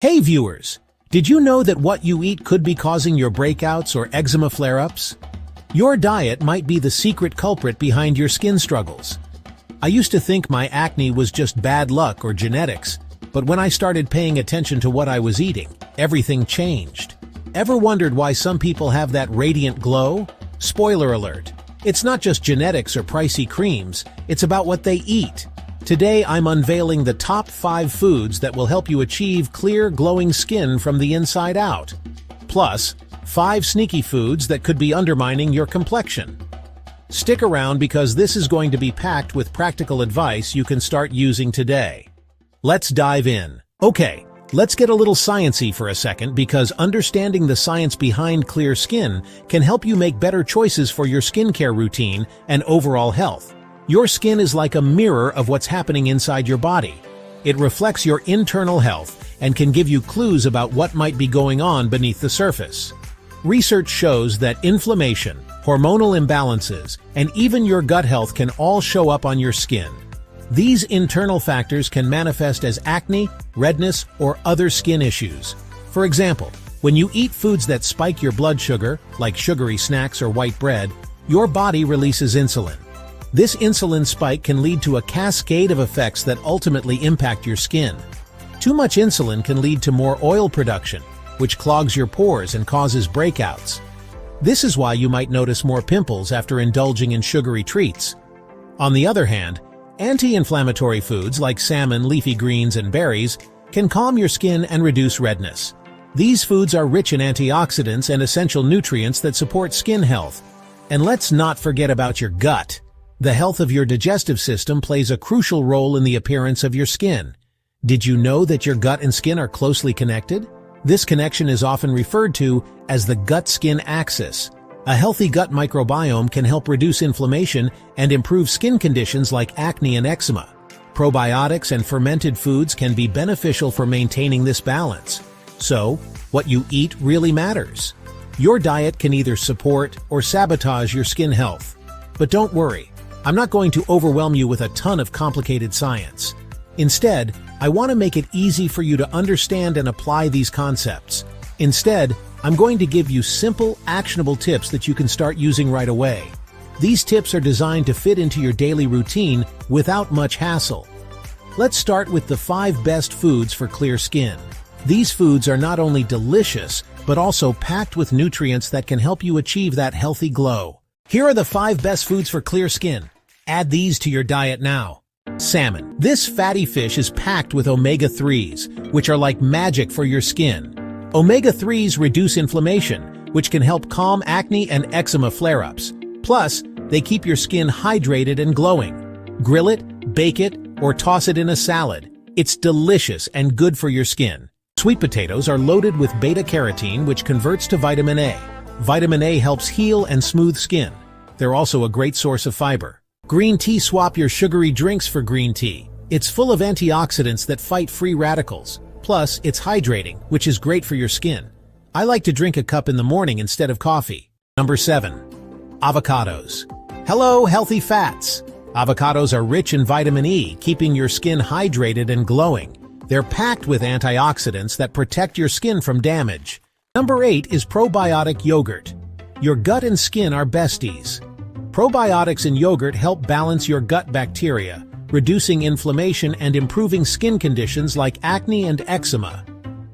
Hey viewers! Did you know that what you eat could be causing your breakouts or eczema flare-ups? Your diet might be the secret culprit behind your skin struggles. I used to think my acne was just bad luck or genetics, but when I started paying attention to what I was eating, everything changed. Ever wondered why some people have that radiant glow? Spoiler alert, it's not just genetics or pricey creams, it's about what they eat. Today I'm unveiling the top 5 foods that will help you achieve clear, glowing skin from the inside out. Plus, 5 sneaky foods that could be undermining your complexion. Stick around because this is going to be packed with practical advice you can start using today. Let's dive in. Okay, let's get a little sciencey for a second because understanding the science behind clear skin can help you make better choices for your skincare routine and overall health. Your skin is like a mirror of what's happening inside your body. It reflects your internal health and can give you clues about what might be going on beneath the surface. Research shows that inflammation, hormonal imbalances, and even your gut health can all show up on your skin. These internal factors can manifest as acne, redness, or other skin issues. For example, when you eat foods that spike your blood sugar, like sugary snacks or white bread, your body releases insulin. This insulin spike can lead to a cascade of effects that ultimately impact your skin. Too much insulin can lead to more oil production, which clogs your pores and causes breakouts. This is why you might notice more pimples after indulging in sugary treats. On the other hand, anti-inflammatory foods like salmon, leafy greens, and berries can calm your skin and reduce redness. These foods are rich in antioxidants and essential nutrients that support skin health. And let's not forget about your gut. The health of your digestive system plays a crucial role in the appearance of your skin. Did you know that your gut and skin are closely connected? This connection is often referred to as the gut-skin axis. A healthy gut microbiome can help reduce inflammation and improve skin conditions like acne and eczema. Probiotics and fermented foods can be beneficial for maintaining this balance. So, what you eat really matters. Your diet can either support or sabotage your skin health. But don't worry. I'm not going to overwhelm you with a ton of complicated science. Instead, I want to make it easy for you to understand and apply these concepts. Instead, I'm going to give you simple, actionable tips that you can start using right away. These tips are designed to fit into your daily routine without much hassle. Let's start with the 5 best foods for clear skin. These foods are not only delicious, but also packed with nutrients that can help you achieve that healthy glow. Here are the 5 best foods for clear skin. Add these to your diet now. Salmon. This fatty fish is packed with omega-3s, which are like magic for your skin. Omega-3s reduce inflammation, which can help calm acne and eczema flare-ups. Plus, they keep your skin hydrated and glowing. Grill it, bake it, or toss it in a salad. It's delicious and good for your skin. Sweet potatoes are loaded with beta-carotene, which converts to vitamin A. Vitamin A helps heal and smooth skin. They're also a great source of fiber. Green tea. Swap your sugary drinks for green tea. It's full of antioxidants that fight free radicals. Plus, it's hydrating, which is great for your skin. I like to drink a cup in the morning instead of coffee. Number 7. Avocados. Hello, healthy fats. Avocados are rich in vitamin E, keeping your skin hydrated and glowing. They're packed with antioxidants that protect your skin from damage. Number 8 is probiotic yogurt. Your gut and skin are besties. Probiotics in yogurt help balance your gut bacteria, reducing inflammation and improving skin conditions like acne and eczema.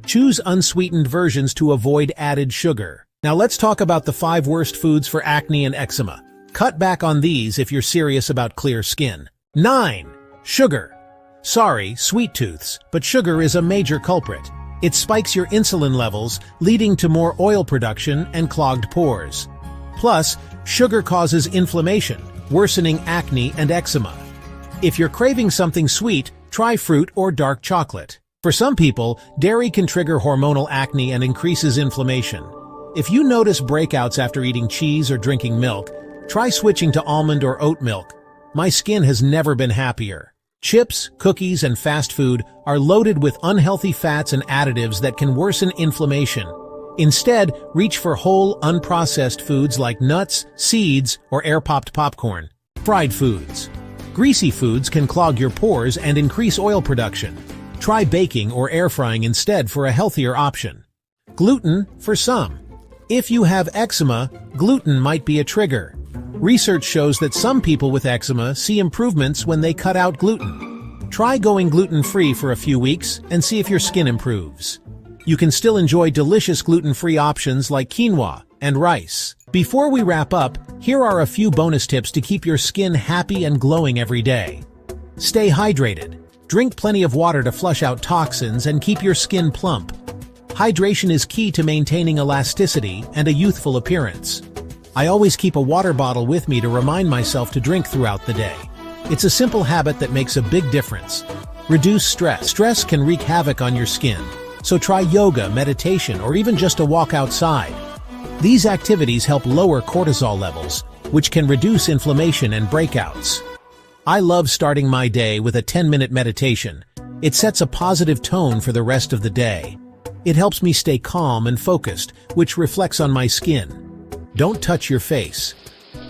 Choose unsweetened versions to avoid added sugar. Now let's talk about the 5 worst foods for acne and eczema. Cut back on these if you're serious about clear skin. 9. Sugar. Sorry, sweet tooths, but sugar is a major culprit. It spikes your insulin levels, leading to more oil production and clogged pores. Plus, sugar causes inflammation, worsening acne and eczema. If you're craving something sweet, try fruit or dark chocolate. For some people, dairy can trigger hormonal acne and increases inflammation. If you notice breakouts after eating cheese or drinking milk, try switching to almond or oat milk. My skin has never been happier. Chips, cookies, and fast food are loaded with unhealthy fats and additives that can worsen inflammation. Instead, reach for whole, unprocessed foods like nuts, seeds, or air-popped popcorn. Fried foods. Greasy foods can clog your pores and increase oil production. Try baking or air frying instead for a healthier option. Gluten for some. If you have eczema, gluten might be a trigger. Research shows that some people with eczema see improvements when they cut out gluten. Try going gluten-free for a few weeks and see if your skin improves. You can still enjoy delicious gluten-free options like quinoa and rice. Before we wrap up, here are a few bonus tips to keep your skin happy and glowing every day. Stay hydrated. Drink plenty of water to flush out toxins and keep your skin plump. Hydration is key to maintaining elasticity and a youthful appearance. I always keep a water bottle with me to remind myself to drink throughout the day. It's a simple habit that makes a big difference. Reduce stress. Stress can wreak havoc on your skin, so try yoga, meditation, or even just a walk outside. These activities help lower cortisol levels, which can reduce inflammation and breakouts. I love starting my day with a 10-minute meditation. It sets a positive tone for the rest of the day. It helps me stay calm and focused, which reflects on my skin. Don't touch your face.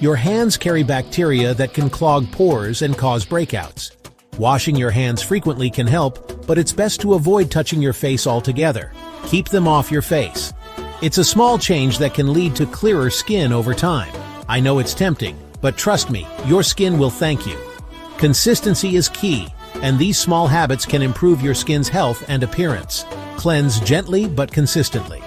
Your hands carry bacteria that can clog pores and cause breakouts. Washing your hands frequently can help, but it's best to avoid touching your face altogether. Keep them off your face. It's a small change that can lead to clearer skin over time. I know it's tempting, but trust me, your skin will thank you. Consistency is key, and these small habits can improve your skin's health and appearance. Cleanse gently but consistently.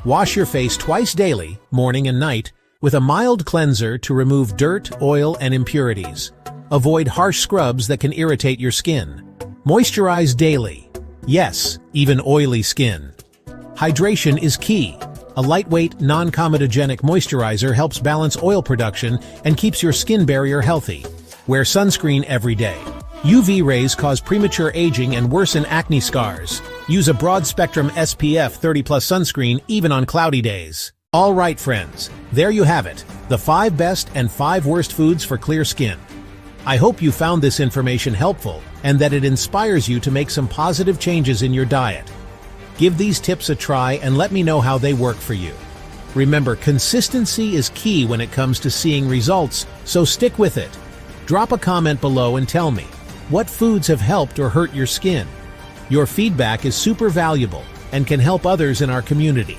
Wash your face twice daily, morning and night, with a mild cleanser to remove dirt, oil, and impurities. Avoid harsh scrubs that can irritate your skin. Moisturize daily. Yes, even oily skin. Hydration is key. A lightweight, non-comedogenic moisturizer helps balance oil production and keeps your skin barrier healthy. Wear sunscreen every day. UV rays cause premature aging and worsen acne scars. Use a broad-spectrum SPF 30+ sunscreen even on cloudy days. All right, friends, there you have it, the 5 best and 5 worst foods for clear skin. I hope you found this information helpful and that it inspires you to make some positive changes in your diet. Give these tips a try and let me know how they work for you. Remember, consistency is key when it comes to seeing results, so stick with it. Drop a comment below and tell me, what foods have helped or hurt your skin? Your feedback is super valuable and can help others in our community.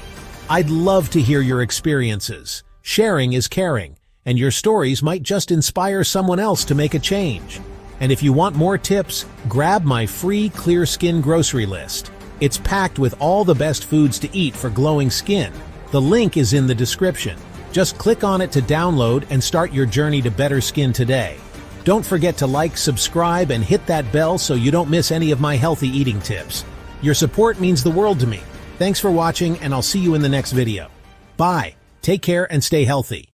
I'd love to hear your experiences. Sharing is caring, and your stories might just inspire someone else to make a change. And if you want more tips, grab my free Clear Skin grocery list. It's packed with all the best foods to eat for glowing skin. The link is in the description. Just click on it to download and start your journey to better skin today. Don't forget to like, subscribe, and hit that bell so you don't miss any of my healthy eating tips. Your support means the world to me. Thanks for watching, and I'll see you in the next video. Bye. Take care and stay healthy.